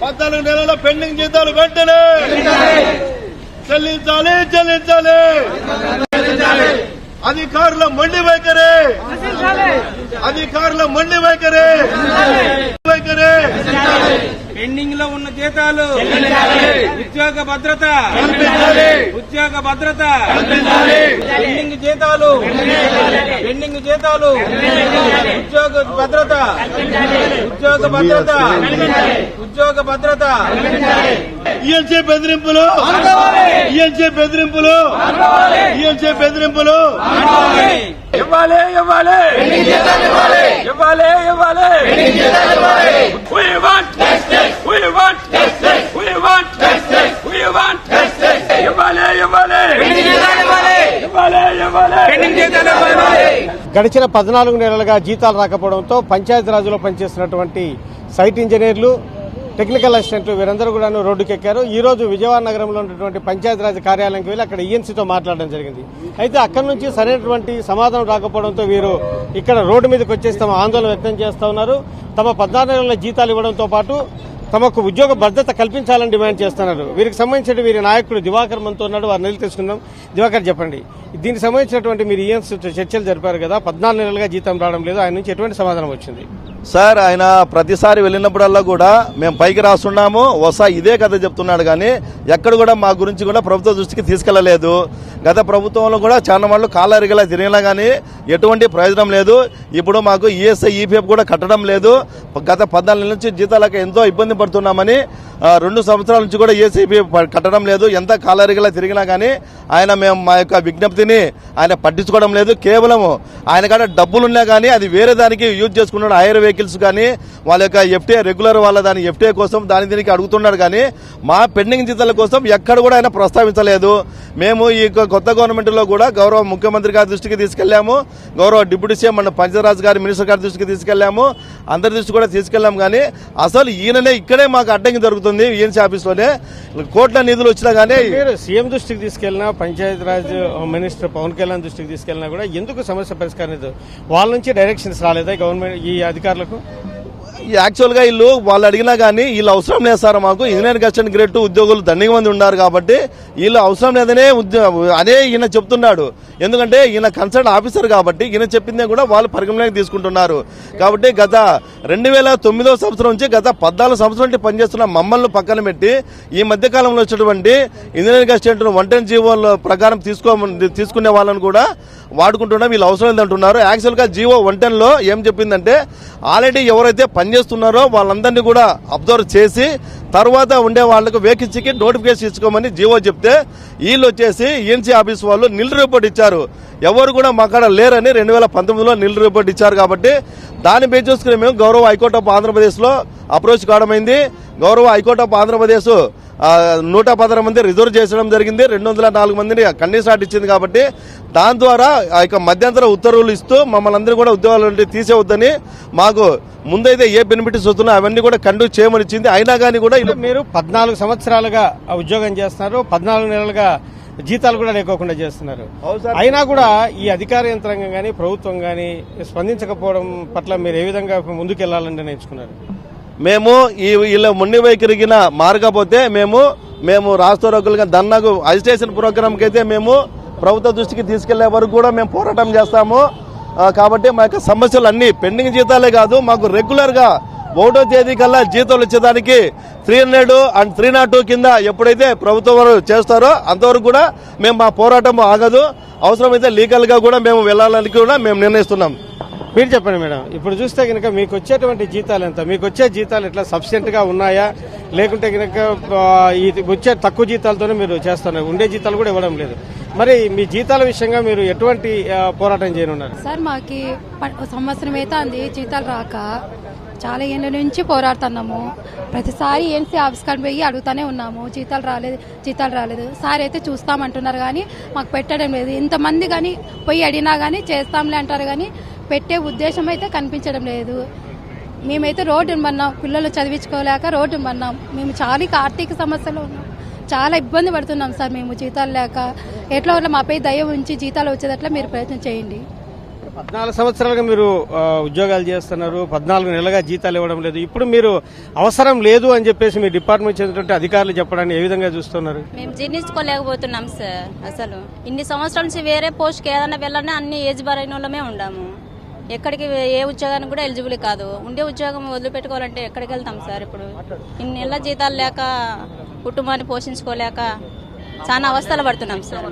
14 నెలల పెండింగ్ జీతాలు వెంటనే చెల్లించాలి చెల్లించాలి. అధికారుల మొండి వైఖరి అధికారుల మొండి వైఖరి పెండింగ్ లో ఉన్న జీతాలు ఉద్యోగ భద్రత ఉద్యోగ భద్రత పెండింగ్ జీతాలు ఉద్యోగ భద్రత ఉద్యోగ భద్రత ఉద్యోగ భద్రత. ఈఎల్సీ బెదిరింపులు ఈఎల్సీ బెదిరింపులు ఈఎల్సీ బెదిరింపులు ఇవ్వాలి ఇవ్వాలి ఇవ్వాలి ఇవ్వాలి. గడిచిన 14 నెలలుగా జీతాలు రాకపోవడంతో పంచాయతీరాజ్లో పనిచేస్తున్నటువంటి సైట్ ఇంజనీర్లు, టెక్నికల్ అసిస్టెంట్లు వీరందరూ కూడా రోడ్డుకెక్కారు. ఈ రోజు విజయవాడ నగరంలో ఉన్నటువంటి పంచాయతీరాజ్ కార్యాలయంకి వెళ్లి అక్కడ ఈఎన్సీతో మాట్లాడడం జరిగింది. అయితే అక్కడి నుంచి సరైనటువంటి సమాధానం రాకపోవడంతో వీరు ఇక్కడ రోడ్డు మీదకి వచ్చేసి తమ ఆందోళన వ్యక్తం చేస్తా ఉన్నారు. తమ 14 నెలల జీతాలు ఇవ్వడంతో పాటు తమకు ఉద్యోగ భద్రత కల్పించాలని డిమాండ్ చేస్తున్నారు. వీరికి సంబంధించిన వీరి నాయకుడు దివాకర్ మనతో ఉన్నాడు, వారిని నిలిచి తెలుసుకుందాం. దివాకర్, చెప్పండి, దీనికి సంబంధించినటువంటి మీరు ఈఎన్సీ చర్చలు జరిపారు కదా, 14 నెలలుగా జీతం రావడం లేదు, ఆయన నుంచి ఎటువంటి సమాధానం వచ్చింది? సార్, ఆయన ప్రతిసారి వెళ్ళినప్పుడల్లా కూడా మేము పైకి రాస్తున్నాము ఇదే కథ చెప్తున్నాడు, కానీ ఎక్కడ కూడా మా గురించి కూడా ప్రభుత్వ దృష్టికి తీసుకెళ్లలేదు. గత ప్రభుత్వంలో కూడా చాలా వాళ్ళు కాలరిగలా తిరిగినా కానీ ఎటువంటి ప్రయోజనం లేదు. ఇప్పుడు మాకు ఈఎస్ఐ ఈపీఎఫ్ కూడా కట్టడం లేదు. గత 14 నెలల నుంచి జీతాలకు ఎంతో ఇబ్బంది పడుతున్నామని 2 సంవత్సరాల నుంచి కూడా ఈఎస్ఐ ఈపీఎఫ్ కట్టడం లేదు. ఎంత కాలరిగలా తిరిగినా కానీ మేము మా యొక్క విజ్ఞప్తిని ఆయన పట్టించుకోవడం లేదు. కేవలం ఆయన కాడ డబ్బులున్నా కానీ అది వేరే దానికి యూజ్ చేసుకున్నాడు. హైర్ వెహికల్స్ కానీ వాళ్ళ యొక్క ఎఫ్టీఏ రెగ్యులర్ వాళ్ళ దాని ఎఫ్టీఏ కోసం దీనికి అడుగుతున్నాడు, కానీ మా పెండింగ్ జీతాల కోసం ఎక్కడ కూడా ఆయన ప్రస్తావించలేదు. మేము ఈ కొత్త గవర్నమెంట్ లో కూడా గౌరవ ముఖ్యమంత్రి గారి దృష్టికి తీసుకెళ్లాము, గౌరవ డిప్యూటీ సీఎం మన పంచరాజ్ గారి మినిస్టర్ గారి దృష్టికి తీసుకెళ్లాము, అందరి దృష్టి కూడా తీసుకెళ్లాము. కానీ అసలు ఈయననే ఇక్కడే మాకు అడ్డంకి జరుగుతుంది. ఈఎన్సీ ఆఫీస్ లోనే కోట్ల నిధులు వచ్చినా కానీ సీఎం దృష్టికి తీసుకెళ్లినా, పంచాయతీరాజ్ మినిస్టర్ పవన్ కళ్యాణ్ దృష్టికి తీసుకెళ్లినా కూడా ఎందుకు సమస్య పరిష్కారం లేదు? వాళ్ళ నుంచి డైరెక్షన్స్ రాలేదా గవర్నమెంట్ ఈ అధికారులకు? యాక్చువల్ గా వాళ్ళు అడిగినా కానీ వీళ్ళు అవసరం లేదు సార్, మాకు ఇంజనీరింగ్ అసిస్టెంట్ గ్రేడ్ 2 ఉద్యోగులు దండిగా మంది ఉన్నారు కాబట్టి వీళ్ళు అవసరం లేదనే అదే ఈయన చెప్తున్నాడు. ఎందుకంటే ఈయన కన్సర్న్ ఆఫీసర్ కాబట్టి ఈయన చెప్పిందే కూడా వాళ్ళు పరిగణలోకి తీసుకుంటున్నారు. కాబట్టి గత 2009 సంవత్సరం నుంచి గత 14 సంవత్సరాల నుంచి పనిచేస్తున్న మమ్మల్ని పక్కన పెట్టి ఈ మధ్య కాలంలో వచ్చినటువంటి ఇంజనీరింగ్ అసిస్టెంట్ 110 జీవోల ప్రకారం తీసుకునే వాళ్ళని కూడా వాడుకుంటున్నాం. వీళ్ళు అవసరం లేదంటున్నారు. యాక్చువల్ గా జీవో 110 లో ఏం చెప్పిందంటే ఆల్రెడీ ఎవరైతే పనిచేస్తున్నారో వాళ్ళందరినీ కూడా అబ్జర్వ్ చేసి తర్వాత ఉండే వాళ్లకు వేకెన్సీకి నోటిఫికేషన్ ఇచ్చుకోమని జీవో చెప్తే వీళ్ళు వచ్చేసి ఈఎన్సీ ఆఫీస్ వాళ్ళు నిల్ రిపోర్ట్ ఇచ్చారు. ఎవరు కూడా మా కాడ లేరని 2019లో నిల్ రిపోర్ట్ ఇచ్చారు. కాబట్టి దాన్ని బేస్ చేసుకుని మేము గౌరవ హైకోర్టు ఆఫ్ ఆంధ్రప్రదేశ్ లో అప్రోచ్ కావడమైంది. గౌరవ హైకోర్టు ఆఫ్ ఆంధ్రప్రదేశ్ 116 మంది రిజర్వ్ చేసడం జరిగింది, 204 మందిని కండిషన్ ఆర్డర్ ఇచ్చింది. కాబట్టి దాని ద్వారా ఆ యొక్క మధ్యంతర ఉత్తర్వులు ఇస్తూ మమ్మల్ని అందరూ కూడా ఉద్యోగాల నుండి తీసేవద్దని, మాకు ముందైతే ఏ బెనిఫిట్స్ వస్తున్నాయో అవన్నీ కూడా కండక్ట్ చేయమని ఇచ్చింది. అయినా కానీ కూడా మీరు 14 సంవత్సరాలుగా ఉద్యోగం చేస్తున్నారు, 14 నెలలుగా జీతాలు కూడా లేకోకుండా చేస్తున్నారు. అయినా కూడా ఈ అధికార యంత్రాంగం గానీ ప్రభుత్వం గానీ స్పందించకపోవడం పట్ల మీరు ఏ విధంగా ముందుకెళ్లాలని నిర్ణయించుకున్నారు? మేము వీళ్ళ మొండి వైఖరిగిన మారకపోతే మేము రాష్ట్ర రోగులుగా ధర్నాకు అజిటేషన్ ప్రోగ్రామ్ కి అయితే మేము ప్రభుత్వ దృష్టికి తీసుకెళ్లే వరకు కూడా మేము పోరాటం చేస్తాము. కాబట్టి మా యొక్క సమస్యలు అన్ని పెండింగ్ జీతాలే కాదు, మాకు రెగ్యులర్ గా 1వ తేదీ కల్లా జీతాలు ఇచ్చేదానికి 300 అండ్ 302 కింద ఎప్పుడైతే ప్రభుత్వం వారు చేస్తారో అంతవరకు కూడా మేము మా పోరాటం ఆగదు. అవసరమైతే లీగల్ గా కూడా మేము వెళ్లాలని కూడా మేము నిర్ణయిస్తున్నాం. మీరు చెప్పండి మేడం, ఇప్పుడు చూస్తే కనుక మీకు వచ్చేటువంటి జీతాలు ఎంత? మీకు వచ్చే జీతాలు ఎట్లా సఫిషియెంట్ గా ఉన్నాయా, లేకుంటే కనుక వచ్చే తక్కువ జీతాలతోనే మీరు చేస్తున్నారు, ఉండే జీతాలు కూడా ఇవ్వడం లేదు? మరి మీ జీతాల విషయంగా మీరు ఎటువంటి పోరాటం చేయనున్నారు? సార్, మాకి సంవత్సరం అయితే అంది జీతాలు రాక చాలా ఏళ్ళ నుంచి పోరాడుతున్నాము. ప్రతిసారి ఏఎన్సీ ఆఫీస్ కాడికి పోయి అడుగుతానే ఉన్నాము, జీతాలు రాలేదు. సార్ అయితే చూస్తామంటున్నారు కానీ మాకు పెట్టడం లేదు. ఇంతమంది కానీ పోయి అడిగినా కానీ చేస్తాంలే అంటారు కానీ పెట్టే ఉద్దేశం అయితే కనిపించడం లేదు. మేమైతే రోడ్డును పన్నాం, పిల్లలు చదివించుకోలేక రోడ్డును పన్నాం. మేము చాలా ఆర్థిక సమస్యలో ఉన్నాం, చాలా ఇబ్బంది పడుతున్నాం సార్. మేము జీతాలు లేక ఎట్లా మాపై దయ ఉంచి జీతాలు వచ్చేటట్లా మీరు ప్రయత్నం చేయండి. 14 సంవత్సరాలుగా మీరు ఉద్యోగాలు చేస్తున్నారు, 14 నెలలుగా జీతాలు ఇవ్వడం లేదు. ఇప్పుడు మీరు అవసరం లేదు అని చెప్పేసి మీ డిపార్ట్మెంట్ చెందినటువంటి అధికారులు చెప్పడాన్ని ఏ విధంగా చూస్తున్నారు? మేము జీర్ణించుకోలేకపోతున్నాం సార్. అసలు ఇన్ని సంవత్సరాల నుంచి వేరే పోస్ట్కి ఏదైనా వెళ్ళాలని అన్ని ఏజ్ బారైన వాళ్ళమే ఉండాము. ఎక్కడికి ఏ ఉద్యోగానికి కూడా ఎలిజిబుల్ కాదు. ఉండే ఉద్యోగం వదిలిపెట్టుకోవాలంటే ఎక్కడికి వెళ్తాం సార్? ఇప్పుడు ఇన్ని నెలల జీతాలు లేక కుటుంబాన్ని పోషించుకోలేక చాలా అవస్థలు పడుతున్నాం సార్.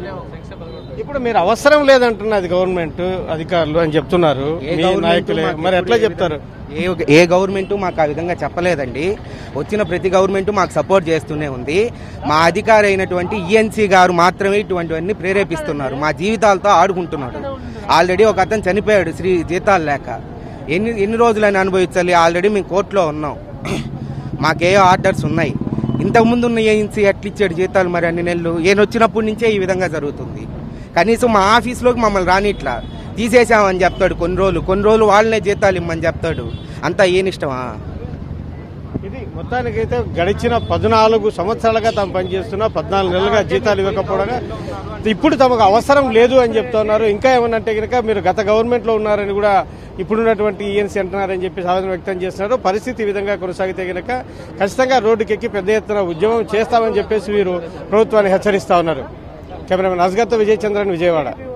ఇప్పుడు మీరు అవసరం లేదంటున్నది గవర్నమెంట్ అధికారులు అని చెప్తున్నారు మీ నాయకులే, మరి ఎట్లా చెప్తారు? ఏ గవర్నమెంట్ మాకు ఆ విధంగా చెప్పలేదండి. వచ్చిన ప్రతి గవర్నమెంట్ మాకు సపోర్ట్ చేస్తూనే ఉంది. మా అధికారి అయినటువంటి ఈఎన్సీ గారు మాత్రమే ఇటువంటివన్నీ ప్రేరేపిస్తున్నారు. మా జీవితాలతో ఆడుకుంటున్నాడు. ఆల్రెడీ ఒక అతను చనిపోయాడు జీతాలు లేక. ఎన్ని రోజులని అనుభవించాలి? ఆల్రెడీ మేము కోర్టులో ఉన్నాం. మాకే ఆర్డర్స్ ఉన్నాయి. ఇంతకుముందు ఉన్న ఏఎన్సీ ఎట్లిచ్చాడు జీతాలు మరి అన్ని నెలలు? ఈయన వచ్చినప్పటి నుంచే ఈ విధంగా జరుగుతుంది. కనీసం మా ఆఫీస్లోకి మమ్మల్ని రానిట్లా, తీసేసామని చెప్తాడు. కొన్ని రోజులు వాళ్ళనే జీతాలు ఇమ్మని చెప్తాడు. అంతా ఏనిష్టమా? ఇది మొత్తానికైతే గడిచిన 14 సంవత్సరాలుగా తాము పనిచేస్తున్నా 14 నెలలుగా జీతాలు ఇవ్వకపోవడం ఇప్పుడు తమకు అవసరం లేదు అని చెప్తున్నారు. ఇంకా ఏమన్నంటే కనుక మీరు గత గవర్నమెంట్ లో ఉన్నారని కూడా ఇప్పుడున్నటువంటి ఈఎన్సీ అంటున్నారని చెప్పి ఆవేదన వ్యక్తం చేస్తున్నారు. పరిస్థితి ఈ విధంగా కొనసాగితే కనుక ఖచ్చితంగా రోడ్డుకెక్కి పెద్ద ఎత్తున ఉద్యమం చేస్తామని చెప్పేసి వీరు ప్రభుత్వాన్ని హెచ్చరిస్తా ఉన్నారు. కెమెరామెన్ అస్గర్తో విజయ్ చంద్రన్, విజయవాడ.